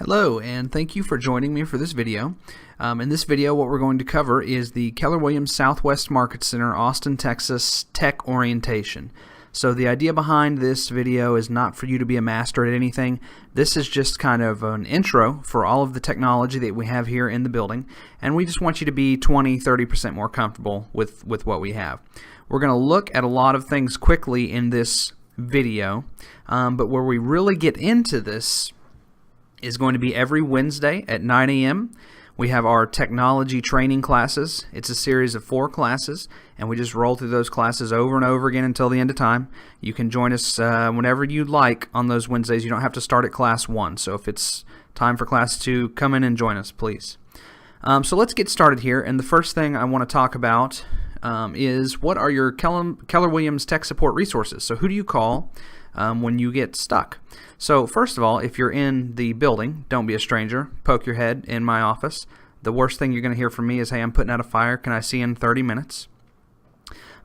Hello, and thank you for joining me for this video. In this video, what we're going to cover is the Keller Williams Southwest Market Center, Austin, Texas Tech Orientation. So the idea behind this video is not for you to be a master at anything. This is just kind of an intro for all of the technology that we have here in the building, and we just want you to be 20-30% more comfortable with what we have. We're going to look at a lot of things quickly in this video, but where we really get into this is going to be every Wednesday at 9 a.m. We have our technology training classes. It's a series of 4 classes, and we just roll through those classes over and over again until the end of time. You can join us whenever you'd like on those Wednesdays. You don't have to start at class 1. So if it's time for class 2, come in and join us, please. So let's get started here, and the first thing I want to talk about is what are your Keller Williams tech support resources. So who do you call when you get stuck? So first of all, if you're in the building, don't be a stranger. Poke your head in my office. The worst thing you're going to hear from me is, hey, I'm putting out a fire. Can I see in 30 minutes?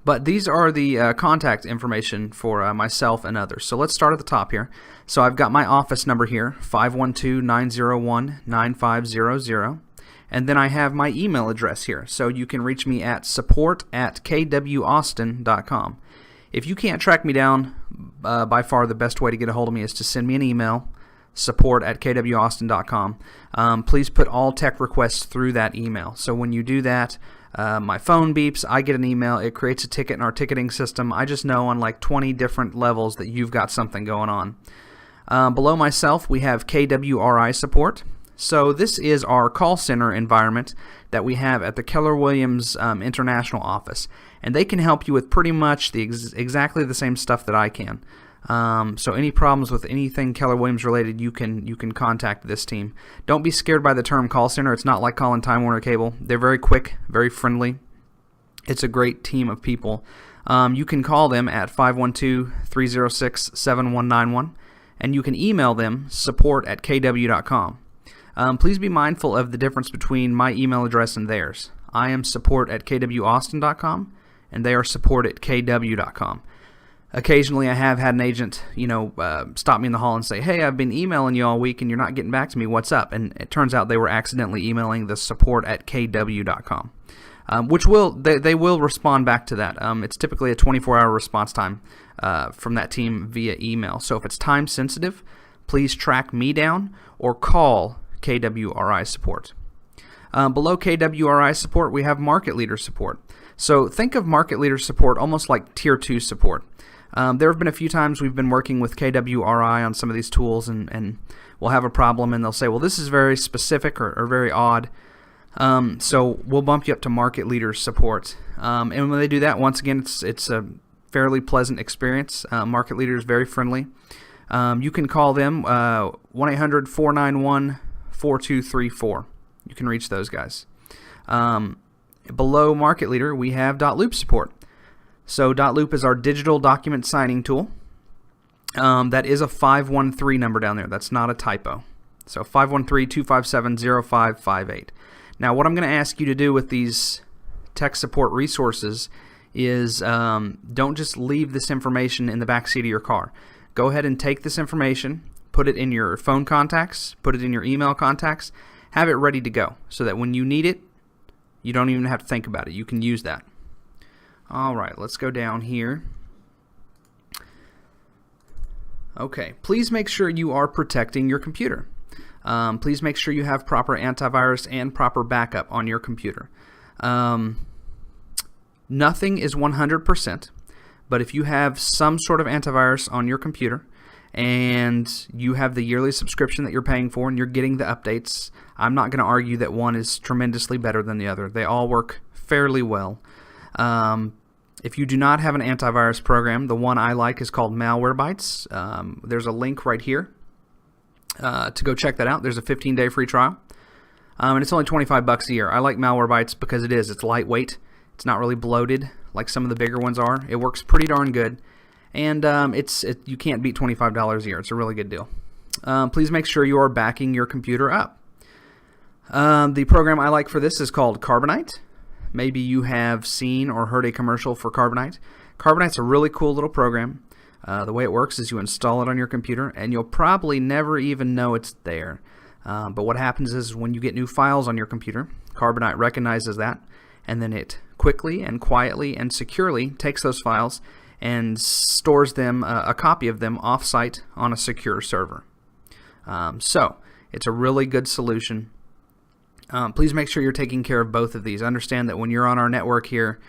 But these are the contact information for myself and others. So let's start at the top here. So I've got my office number here, 512-901-9500. And then I have my email address here. So you can reach me at support@kwaustin.com. If you can't track me down, by far the best way to get a hold of me is to send me an email, support@kwaustin.com. Please put all tech requests through that email. So when you do that, my phone beeps, I get an email, it creates a ticket in our ticketing system. I just know on like 20 different levels that you've got something going on. Below myself, we have KWRI support. So this is our call center environment that we have at the Keller Williams International office, and they can help you with pretty much exactly the same stuff that I can. So any problems with anything Keller Williams related, you can contact this team. Don't be scared by the term call center. It's not like calling Time Warner Cable. They're very quick, very friendly. It's a great team of people. You can call them at 512-306-7191, and you can email them support@kw.com. Please be mindful of the difference between my email address and theirs. I am support@kwaustin.com, and they are support@kw.com. Occasionally, I have had an agent, stop me in the hall and say, "Hey, I've been emailing you all week, and you're not getting back to me. What's up?" And it turns out they were accidentally emailing the support@kw.com, which they will respond back to that. It's typically a 24-hour response time from that team via email. So if it's time sensitive, please track me down or call KWRI support. Below KWRI support, we have market leader support. So think of market leader support almost like tier 2 support. There have been a few times we've been working with KWRI on some of these tools, and we'll have a problem, and they'll say, well, this is very specific or very odd. So we'll bump you up to market leader support. And when they do that, once again, it's a fairly pleasant experience. Market leader is very friendly. You can call them 1-800-491-4234. You can reach those guys. Below Market Leader, we have .loop support. So .loop is our digital document signing tool. That is a 513 number down there. That's not a typo. So 513-257-0558. Now, what I'm going to ask you to do with these tech support resources is don't just leave this information in the back seat of your car. Go ahead and take this information, put it in your phone contacts, put it in your email contacts, have it ready to go so that when you need it, you don't even have to think about it. You can use that. All right, let's go down here. Okay, please make sure you are protecting your computer. Please make sure you have proper antivirus and proper backup on your computer. Nothing is 100%. But if you have some sort of antivirus on your computer and you have the yearly subscription that you're paying for and you're getting the updates, I'm not going to argue that one is tremendously better than the other. They all work fairly well. If you do not have an antivirus program, the one I like is called Malwarebytes. There's a link right here to go check that out. There's a 15-day free trial. And it's only $25 a year. I like Malwarebytes because it's lightweight. It's not really bloated like some of the bigger ones are. It works pretty darn good, and you can't beat $25 a year. It's a really good deal. Please make sure you are backing your computer up. The program I like for this is called Carbonite. Maybe you have seen or heard a commercial for Carbonite. Carbonite's a really cool little program. The way it works is you install it on your computer, and you'll probably never even know it's there. But what happens is when you get new files on your computer, Carbonite recognizes that, and then it quickly and quietly and securely takes those files and stores them, a copy of them, off-site on a secure server. So it's a really good solution. Please make sure you're taking care of both of these. Understand that when you're on our network here,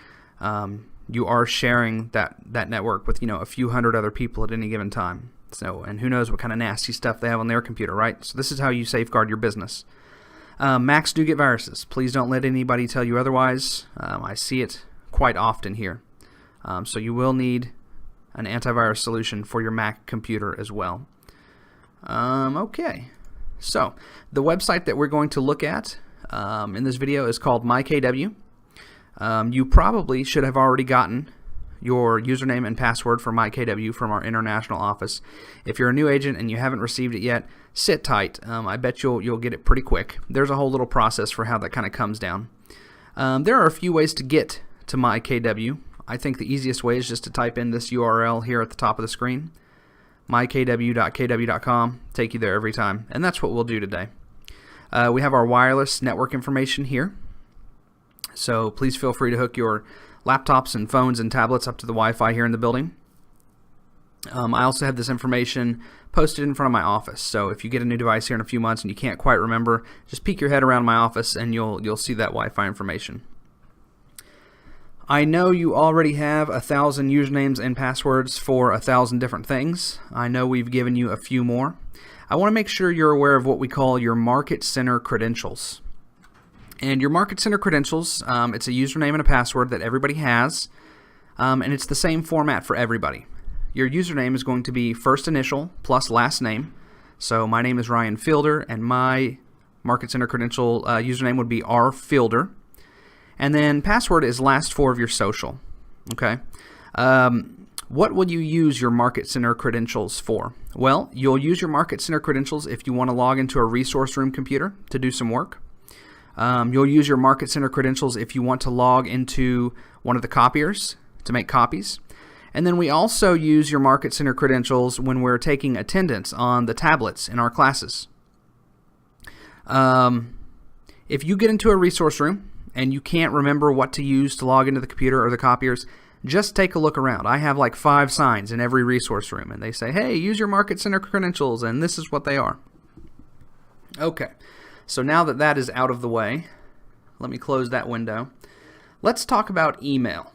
you are sharing that network with a few hundred other people at any given time. So, and who knows what kind of nasty stuff they have on their computer, right? So this is how you safeguard your business. Macs do get viruses. Please don't let anybody tell you otherwise. I see it quite often here. So you will need an antivirus solution for your Mac computer as well. Okay, so the website that we're going to look at in this video is called MyKW. You probably should have already gotten your username and password for MyKW from our international office. If you're a new agent and you haven't received it yet, sit tight. I bet you'll get it pretty quick. There's a whole little process for how that kind of comes down. There are a few ways to get to MyKW. I think the easiest way is just to type in this URL here at the top of the screen, mykw.kw.com. Take you there every time, and that's what we'll do today. We have our wireless network information here, so please feel free to hook your laptops and phones and tablets up to the Wi-Fi here in the building. I also have this information posted in front of my office, so if you get a new device here in a few months and you can't quite remember, just peek your head around my office and you'll see that Wi-Fi information. I know you already have 1,000 usernames and passwords for 1,000 different things. I know we've given you a few more. I want to make sure you're aware of what we call your Market Center credentials. And your Market Center credentials, it's a username and a password that everybody has, and it's the same format for everybody. Your username is going to be first initial plus last name. So my name is Ryan Fielder, and my Market Center credential username would be rfielder. And then password is last four of your social. Okay. What will you use your Market Center credentials for? Well, you'll use your Market Center credentials if you want to log into a resource room computer to do some work. You'll use your Market Center credentials if you want to log into one of the copiers to make copies. And then we also use your Market Center credentials when we're taking attendance on the tablets in our classes. If you get into a resource room and you can't remember what to use to log into the computer or the copiers, just take a look around. I have like 5 signs in every resource room, and they say, hey, use your Market Center credentials, and this is what they are. Okay, so now that that is out of the way, let me close that window. Let's talk about email.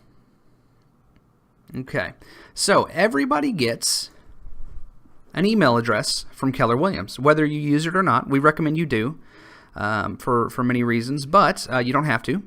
Okay, so everybody gets an email address from Keller Williams. Whether you use it or not, we recommend you do. For many reasons, but you don't have to.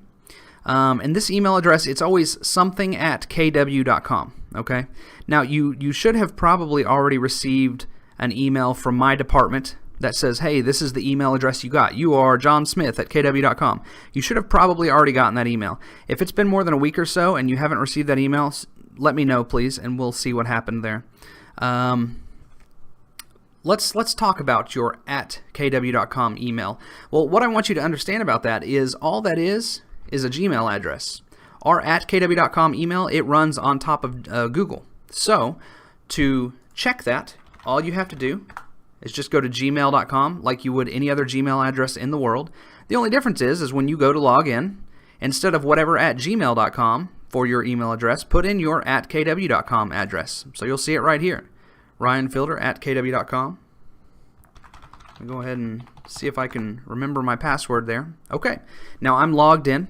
And this email address, it's always something@kw.com. Okay. Now you should have probably already received an email from my department that says, "Hey, this is the email address you got. You are John Smith at kw.com." You should have probably already gotten that email. If it's been more than a week or so and you haven't received that email, let me know, please, and we'll see what happened there. Let's talk about your @kw.com email. Well, what I want you to understand about that is all that is a Gmail address. Our @kw.com email, it runs on top of Google. So to check that, all you have to do is just go to gmail.com like you would any other Gmail address in the world. The only difference is when you go to log in, instead of whatever @gmail.com for your email address, put in your @kw.com address. So you'll see it right here. Ryan Fielder @kw.com. I'll go ahead and see if I can remember my password there. Okay, now I'm logged in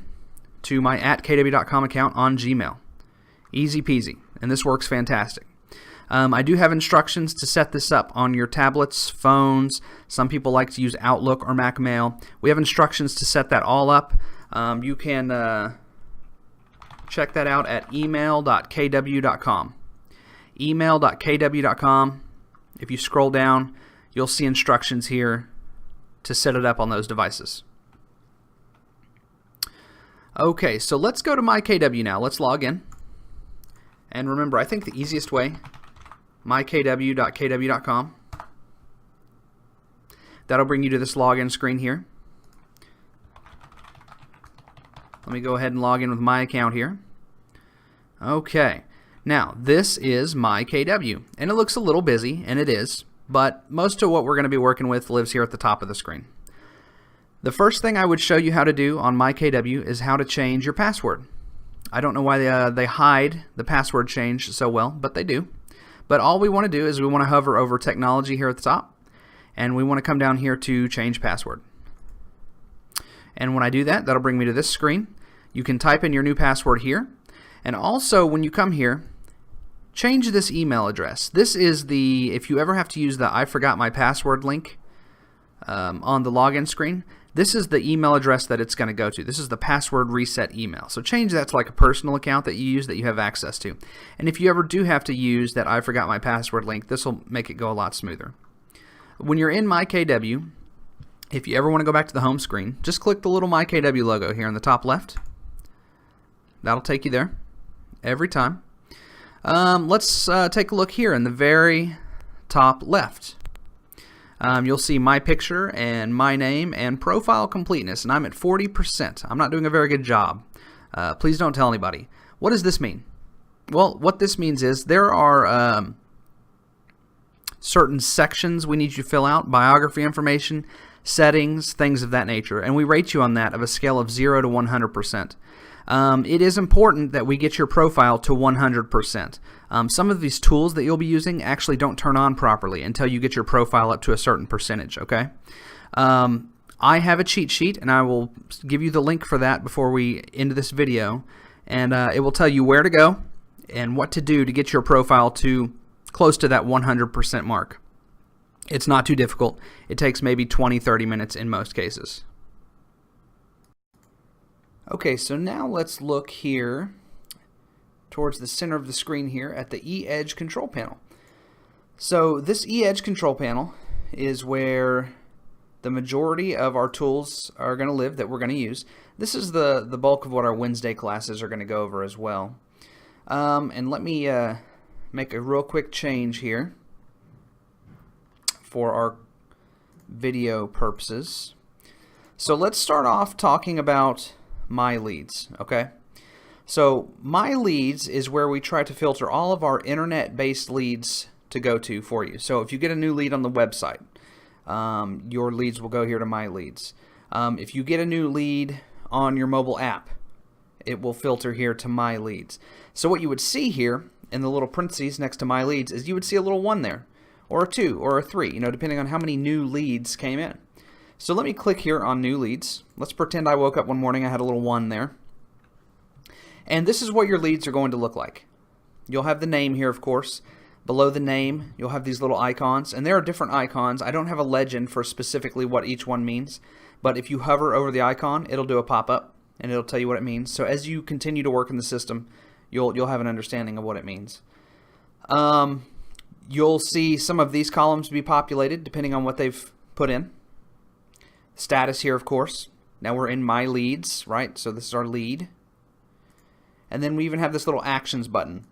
to my @kw.com account on Gmail. Easy peasy, and this works fantastic. I do have instructions to set this up on your tablets, phones. Some people like to use Outlook or Mac Mail. We have instructions to set that all up. You can check that out at email.kw.com. email.kw.com. If you scroll down, you'll see instructions here to set it up on those devices. Okay, so let's go to MyKW now. Let's log in. And remember, I think the easiest way, mykw.kw.com. That'll bring you to this login screen here. Let me go ahead and log in with my account here. Okay. Now, this is MyKW, and it looks a little busy, and it is. but most of what we're going to be working with lives here at the top of the screen. The first thing I would show you how to do on MyKW is how to change your password. I don't know why they hide the password change so well, but they do. But all we want to do is we want to hover over technology here at the top, and we want to come down here to change password. And when I do that, that'll bring me to this screen. You can type in your new password here, and also when you come here, change this email address. This is the, if you ever have to use the I forgot my password link on the login screen, this is the email address that it's going to go to. This is the password reset email. So change that to like a personal account that you use that you have access to. And if you ever do have to use that I forgot my password link, this will make it go a lot smoother. When you're in MyKW, if you ever want to go back to the home screen, just click the little MyKW logo here in the top left. That'll take you there every time. Let's take a look here in the very top left. You'll see my picture and my name and profile completeness, and I'm at 40%. I'm not doing a very good job. Please don't tell anybody. What does this mean? Well, what this means is there are certain sections we need you to fill out, biography information, settings, things of that nature, and we rate you on that of a scale of 0 to 100%. It is important that we get your profile to 100%. Some of these tools that you'll be using actually don't turn on properly until you get your profile up to a certain percentage, okay? I have a cheat sheet, and I will give you the link for that before we end this video, and it will tell you where to go and what to do to get your profile to close to that 100% mark. It's not too difficult. It takes maybe 20-30 minutes in most cases. Okay, so now let's look here towards the center of the screen here at the E-Edge control panel. So this E-Edge control panel is where the majority of our tools are going to live that we're going to use. This is the bulk of what our Wednesday classes are going to go over as well. And let me make a real quick change here for our video purposes. So let's start off talking about My Leads, okay? So My Leads is where we try to filter all of our internet-based leads to go to for you. So if you get a new lead on the website, your leads will go here to My Leads. If you get a new lead on your mobile app, it will filter here to My Leads. So what you would see here in the little parentheses next to My Leads is you would see a little 1 there, or a 2, or a 3, you know, depending on how many new leads came in. So let me click here on New Leads. Let's pretend I woke up one morning, I had a little 1 there. And this is what your leads are going to look like. You'll have the name here, of course. Below the name, you'll have these little icons, and there are different icons. I don't have a legend for specifically what each one means, but if you hover over the icon, it'll do a pop-up, and it'll tell you what it means. So as you continue to work in the system, you'll have an understanding of what it means. You'll see some of these columns be populated depending on what they've put in. Status here, of course. Now we're in My Leads, right? So this is our lead. And then we even have this little actions button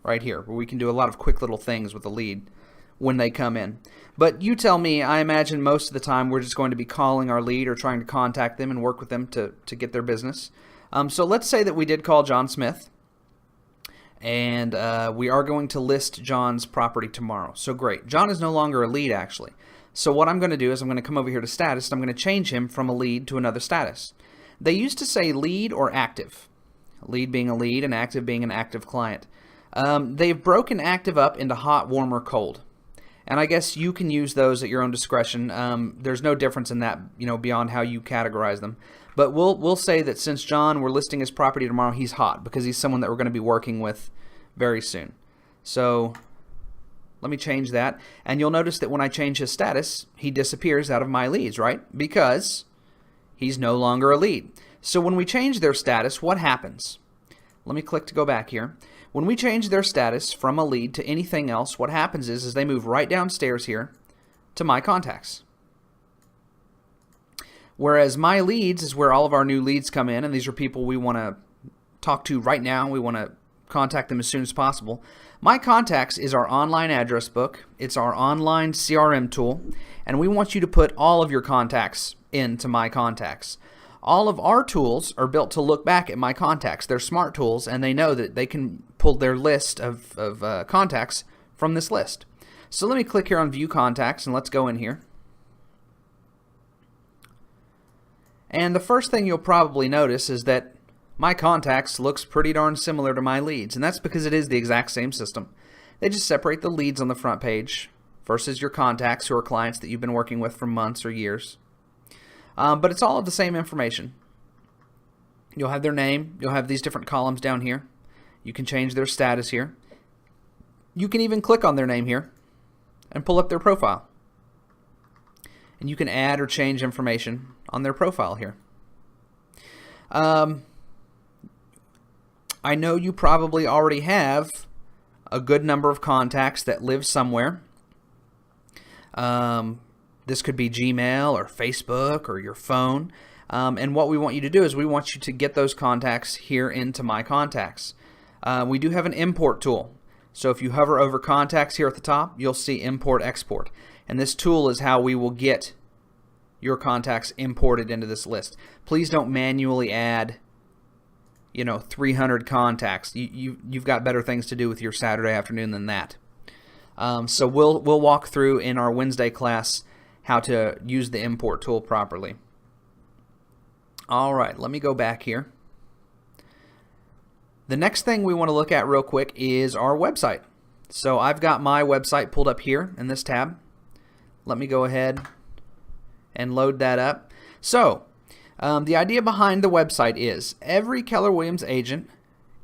right here where we can do a lot of quick little things with the lead when they come in. But you tell me, I imagine most of the time we're just going to be calling our lead or trying to contact them and work with them to get their business. So let's say that we did call John Smith, and we are going to list John's property tomorrow. So great. John is no longer a lead, actually. So what I'm going to do is I'm going to come over here to status, and I'm going to change him from a lead to another status. They used to say lead or active. Lead being a lead and active being an active client. They've broken active up into hot, warm, or cold. And I guess you can use those at your own discretion. There's no difference in that, you know, beyond how you categorize them. But we'll say that since John, we're listing his property tomorrow, he's hot because he's someone that we're going to be working with very soon. So let me change that. And you'll notice that when I change his status, he disappears out of My Leads, right? Because he's no longer a lead. So when we change their status, what happens? Let me click to go back here. When we change their status from a lead to anything else, what happens is they move right downstairs here to My Contacts. Whereas My Leads is where all of our new leads come in, and these are people we want to talk to right now. We want to contact them as soon as possible. My Contacts is our online address book. It's our online CRM tool, and we want you to put all of your contacts into My Contacts. All of our tools are built to look back at My Contacts. They're smart tools, and they know that they can pull their list of contacts from this list. So let me click here on View Contacts and let's go in here. And the first thing you'll probably notice is that my contacts looks pretty darn similar to my leads, and that's because it is the exact same system. They just separate the leads on the front page versus your contacts, who are clients that you've been working with for months or years. But it's all of the same information. You'll have their name, you'll have these different columns down here. You can change their status here. You can even click on their name here and pull up their profile. And you can add or change information on their profile here. I know you probably already have a good number of contacts that live somewhere. This could be Gmail or Facebook or your phone. And what we want you to do is we want you to get those contacts here into My Contacts. We do have an import tool. So if you hover over contacts here at the top, you'll see import export. And this tool is how we will get your contacts imported into this list. Please don't manually add 300 contacts. You've got better things to do with your Saturday afternoon than that. So we'll walk through in our Wednesday class how to use the import tool properly. Alright, let me go back here. The next thing we want to look at real quick is our website. So I've got my website pulled up here in this tab. Let me go ahead and load that up. So the idea behind the website is every Keller Williams agent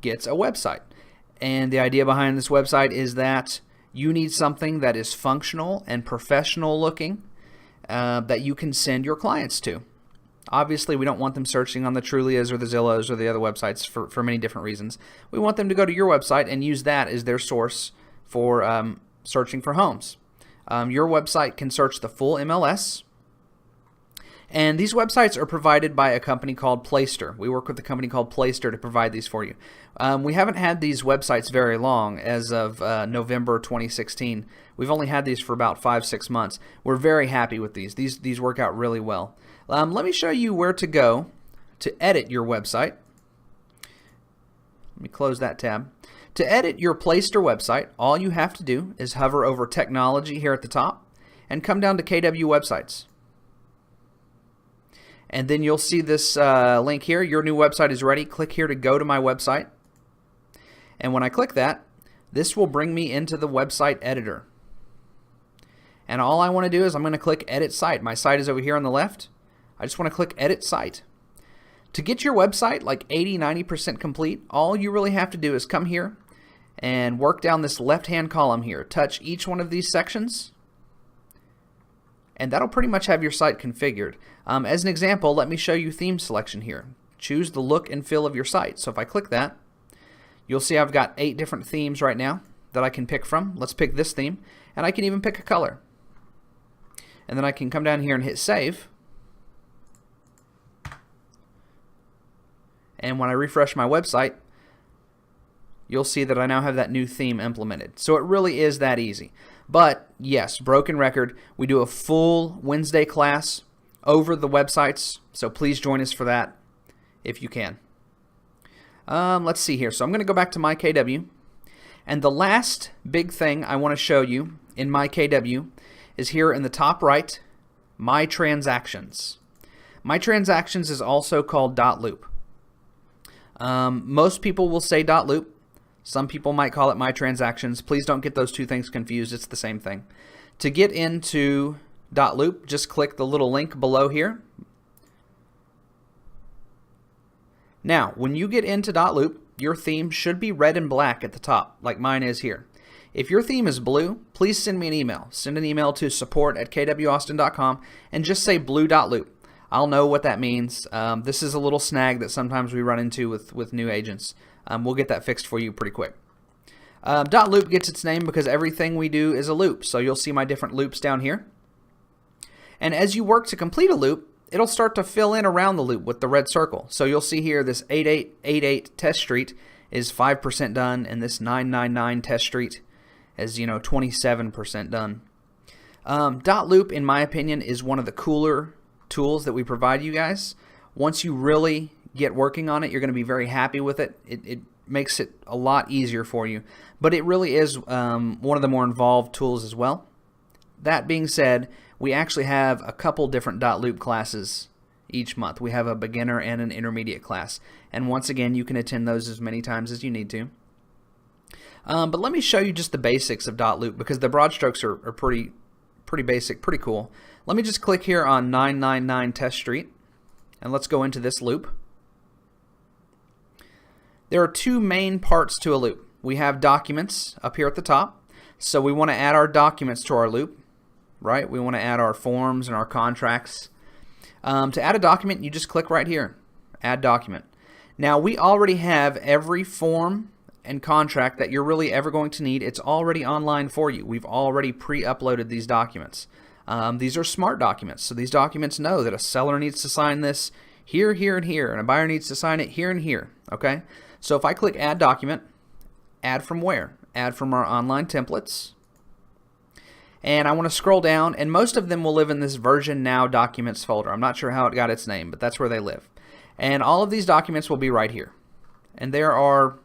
gets a website. And the idea behind this website is that you need something that is functional and professional looking that you can send your clients to. Obviously, we don't want them searching on the Trulias or the Zillows or the other websites for many different reasons. We want them to go to your website and use that as their source for searching for homes. Your website can search the full MLS. And these websites are provided by a company called Playster. We work with a company called Playster to provide these for you. We haven't had these websites very long, as of November 2016. We've only had these for about 5-6 months. We're very happy with these. These work out really well. Let me show you where to go to edit your website. Let me close that tab. To edit your Playster website, all you have to do is hover over Technology here at the top and come down to KW Websites. And then you'll see this link here. Your new website is ready. Click here to go to my website. And when I click that, this will bring me into the website editor. And all I want to do is I'm going to click Edit Site. My site is over here on the left. I just want to click Edit Site. To get your website like 80-90% complete, all you really have to do is come here and work down this left-hand column here. Touch each one of these sections, and that'll pretty much have your site configured. As an example, let me show you theme selection here. Choose the look and feel of your site. So if I click that, you'll see I've got 8 different themes right now that I can pick from. Let's pick this theme, and I can even pick a color. And then I can come down here and hit Save. And when I refresh my website, you'll see that I now have that new theme implemented. So it really is that easy. But yes, broken record, we do a full Wednesday class over the websites, so please join us for that if you can. Let's see here. So I'm going to go back to my KW, and the last big thing I want to show you in my KW is here in the top right, My Transactions. My Transactions is also called .loop. Most people will say .loop. Some people might call it My Transactions. Please don't get those two things confused. It's the same thing. To get into .loop, just click the little link below here. Now, when you get into .loop, your theme should be red and black at the top, like mine is here. If your theme is blue, please send me an email. Send an email to support@kwaustin.com and just say blue.loop. I'll know what that means. This is a little snag that sometimes we run into with new agents. We'll get that fixed for you pretty quick. .loop gets its name because everything we do is a loop. So you'll see my different loops down here. And as you work to complete a loop, it'll start to fill in around the loop with the red circle. So you'll see here this 8888 test street is 5% done, and this 999 test street is 27% done. .loop, in my opinion, is one of the cooler tools that we provide you guys. Once you really get working on it, you're going to be very happy with it. It makes it a lot easier for you, but it really is one of the more involved tools as well. that being said, we actually have a couple different .loop classes each month. We have a beginner and an intermediate class. And once again, you can attend those as many times as you need to. But let me show you just the basics of .loop, because the broad strokes are pretty basic, pretty cool. Let me just click here on 999 Test Street, and let's go into this loop. There are two main parts to a loop. We have documents up here at the top. So we want to add our documents to our loop, right? We want to add our forms and our contracts. To add a document, you just click right here, Add Document. Now, we already have every form and contract that you're really ever going to need. It's already online for you. We've already pre-uploaded these documents. These are smart documents, so these documents know that a seller needs to sign this here, here, and here, and a buyer needs to sign it here and here, okay? So if I click Add Document, add from where? Add from our online templates. And I want to scroll down, and most of them will live in this Version Now Documents folder. I'm not sure how it got its name, but that's where they live. And all of these documents will be right here. And there are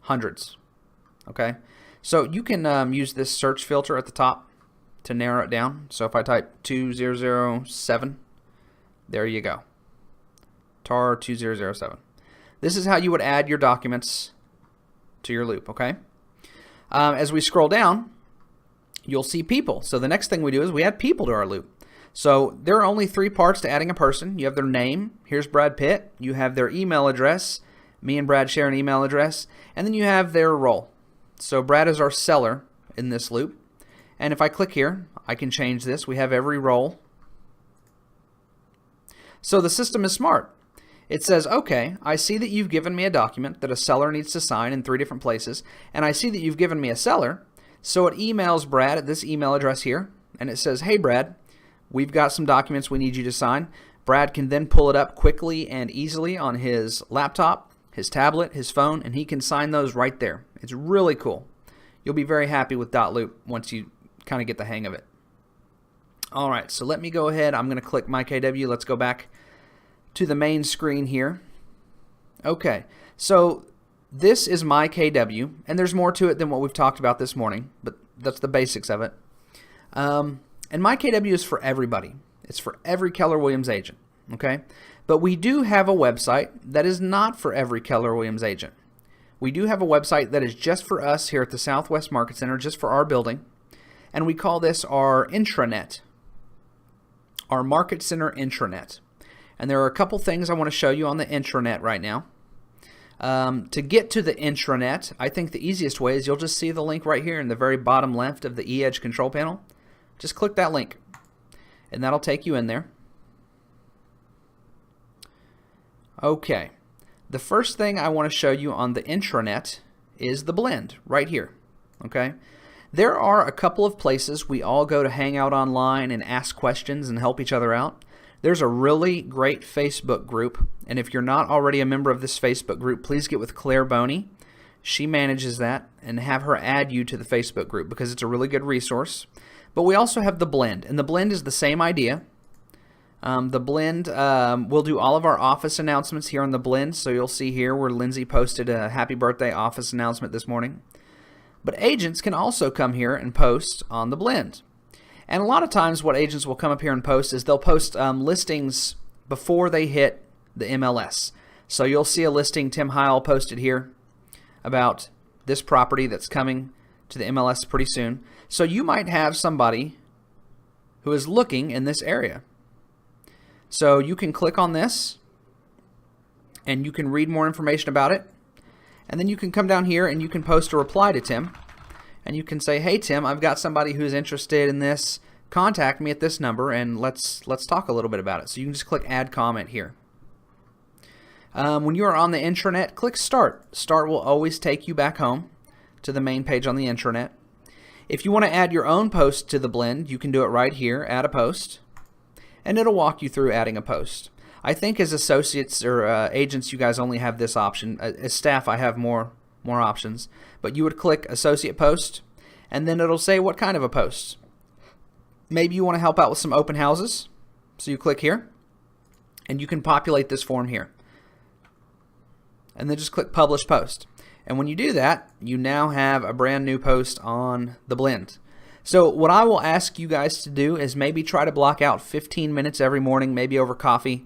hundreds, okay? So you can use this search filter at the top to narrow it down. So if I type 2007, there you go. TAR 2007. This is how you would add your documents to your loop, okay? As we scroll down, you'll see people. So the next thing we do is we add people to our loop. So there are only three parts to adding a person. You have their name. Here's Brad Pitt. You have their email address. Me and Brad share an email address. And then you have their role. So Brad is our seller in this loop. And if I click here, I can change this. We have every role. So the system is smart. It says, okay, I see that you've given me a document that a seller needs to sign in 3 different places, and I see that you've given me a seller, so it emails Brad at this email address here, and it says, hey Brad, we've got some documents we need you to sign. Brad can then pull it up quickly and easily on his laptop, his tablet, his phone, and he can sign those right there. It's really cool. You'll be very happy with .loop once you kind of get the hang of it. All right, so let me go ahead. I'm going to click My KW. Let's go back to the main screen here. Okay, so this is My KW, and there's more to it than what we've talked about this morning, but that's the basics of it. And My KW is for everybody. It's for every Keller Williams agent, okay? But we do have a website that is not for every Keller Williams agent. We do have a website that is just for us here at the Southwest Market Center, just for our building, and we call this our intranet, our Market Center intranet. And there are a couple things I want to show you on the intranet right now. To get to the intranet, I think the easiest way is you'll just see the link right here in the very bottom left of the eEdge control panel. Just click that link, and that'll take you in there. Okay, the first thing I want to show you on the intranet is the blend right here. Okay, there are a couple of places we all go to hang out online and ask questions and help each other out. There's a really great Facebook group, and if you're not already a member of this Facebook group, please get with Claire Boney. She manages that, and have her add you to the Facebook group because it's a really good resource. But we also have the blend, and the blend is the same idea. The blend, we'll do all of our office announcements here on the blend, so you'll see here where Lindsay posted a happy birthday office announcement this morning. But agents can also come here and post on the blend. And a lot of times what agents will come up here and post is they'll post listings before they hit the MLS. So you'll see a listing Tim Heil posted here about this property that's coming to the MLS pretty soon. So you might have somebody who is looking in this area. So you can click on this and you can read more information about it. And then you can come down here and you can post a reply to Tim. And you can say, hey Tim, I've got somebody who's interested in this. Contact me at this number and let's talk a little bit about it. So you can just click Add Comment here. When you are on the intranet, click Start. Start will always take you back home to the main page on the intranet. If you want to add your own post to the blend, you can do it right here, Add a Post. And it'll walk you through adding a post. I think as associates or agents, you guys only have this option. As staff, I have more options. But you would click Associate Post, and then it'll say what kind of a post. Maybe you want to help out with some open houses, so you click here, and you can populate this form here. And then just click Publish Post. And when you do that, you now have a brand new post on the blend. So what I will ask you guys to do is maybe try to block out 15 minutes every morning, maybe over coffee.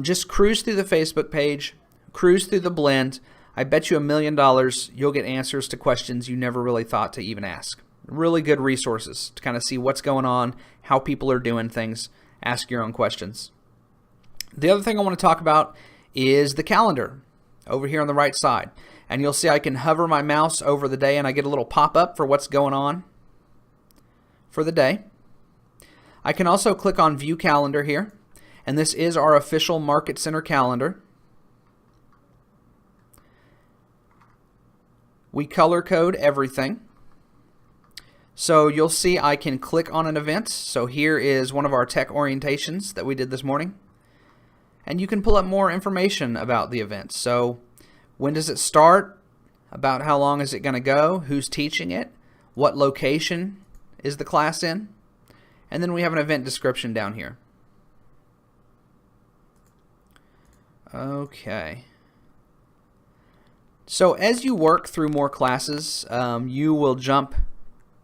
Just cruise through the Facebook page, cruise through the blend. I bet you $1 million you'll get answers to questions you never really thought to even ask. Really good resources to kind of see what's going on, how people are doing things, ask your own questions. The other thing I want to talk about is the calendar over here on the right side. And you'll see I can hover my mouse over the day and I get a little pop-up for what's going on for the day. I can also click on View Calendar here, and this is our official Market Center calendar. We color code everything. So you'll see I can click on an event. So here is one of our tech orientations that we did this morning. And you can pull up more information about the event. So when does it start? About how long is it going to go? Who's teaching it? What location is the class in? And then we have an event description down here. Okay. So as you work through more classes, you will jump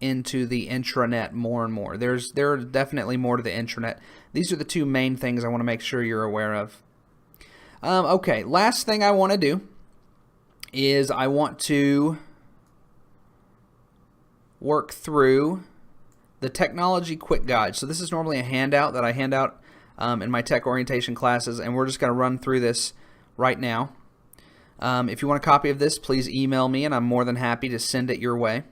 into the intranet more and more. There are definitely more to the intranet. These are the two main things I want to make sure you're aware of. Okay, last thing I want to do is I want to work through the technology quick guide. So this is normally a handout that I hand out in my tech orientation classes, and we're just going to run through this right now. If you want a copy of this, please email me and I'm more than happy to send it your way.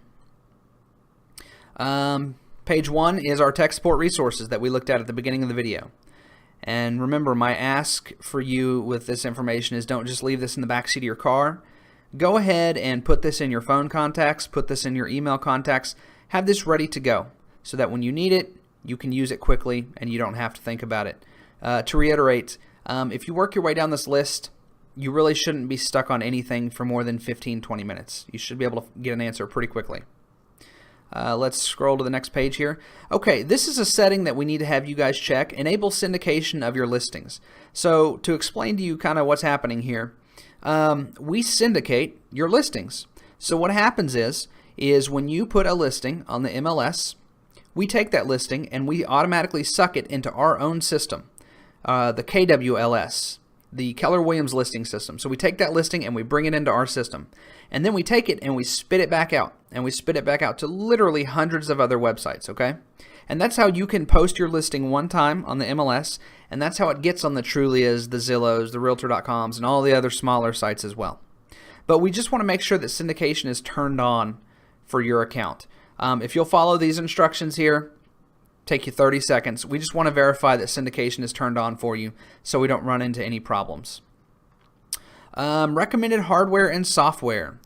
Page 1 is our tech support resources that we looked at the beginning of the video. And remember, my ask for you with this information is don't just leave this in the backseat of your car. Go ahead and put this in your phone contacts, put this in your email contacts, have this ready to go so that when you need it, you can use it quickly and you don't have to think about it. To reiterate, if you work your way down this list, you really shouldn't be stuck on anything for more than 15-20 minutes. You should be able to get an answer pretty quickly. Let's scroll to the next page here. Okay, this is a setting that we need to have you guys check. Enable syndication of your listings. So to explain to you kind of what's happening here, we syndicate your listings. So what happens is when you put a listing on the MLS, we take that listing and we automatically suck it into our own system, the KWLS, the Keller Williams listing system. So we take that listing and we bring it into our system. And then we take it and we spit it back out. And we spit it back out to literally hundreds of other websites, okay? And that's how you can post your listing one time on the MLS, and that's how it gets on the Trulias, the Zillows, the Realtor.coms, and all the other smaller sites as well. But we just want to make sure that syndication is turned on for your account. If you'll follow these instructions here, take you 30 seconds. We just want to verify that syndication is turned on for you so we don't run into any problems. Recommended hardware and software.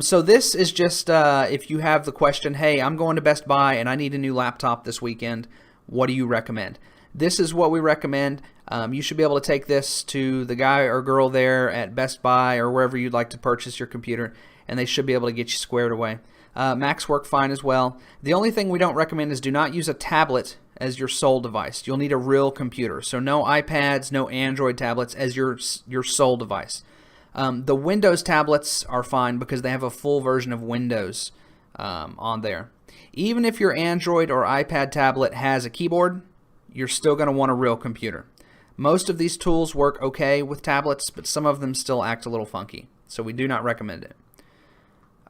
So this is just if you have the question, hey, I'm going to Best Buy and I need a new laptop this weekend, what do you recommend? This is what we recommend. You should be able to take this to the guy or girl there at Best Buy or wherever you'd like to purchase your computer, and they should be able to get you squared away. Macs work fine as well. The only thing we don't recommend is do not use a tablet as your sole device. You'll need a real computer. So no iPads, no Android tablets as your sole device. The Windows tablets are fine because they have a full version of Windows on there. Even if your Android or iPad tablet has a keyboard, you're still going to want a real computer. Most of these tools work okay with tablets, but some of them still act a little funky, so we do not recommend it.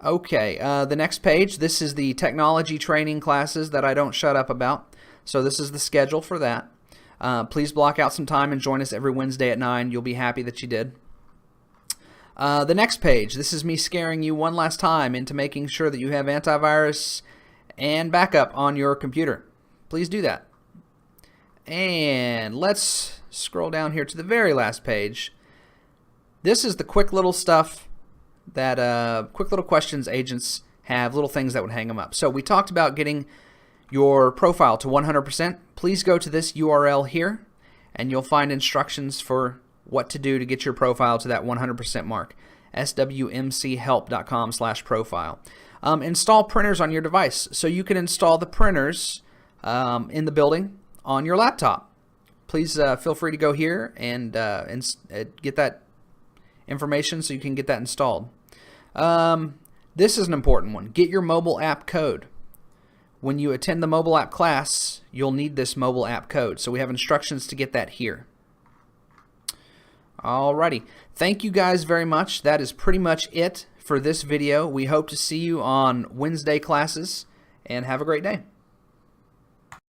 Okay, the next page, this is the technology training classes that I don't shut up about. So this is the schedule for that. Please block out some time and join us every Wednesday at 9. You'll be happy that you did. The next page, this is me scaring you one last time into making sure that you have antivirus and backup on your computer. Please do that. And let's scroll down here to the very last page. This is the quick little stuff that quick little questions agents have, little things that would hang them up. So we talked about getting your profile to 100%. Please go to this URL here and you'll find instructions for what to do to get your profile to that 100% mark. swmchelp.com/profile. Install printers on your device. So you can install the printers in the building on your laptop. Please feel free to go here and get that information so you can get that installed. This is an important one. Get your mobile app code. when you attend the mobile app class, you'll need this mobile app code. So we have instructions to get that here. Alrighty. Thank you guys very much. That is pretty much it for this video. We hope to see you on Wednesday classes, and have a great day.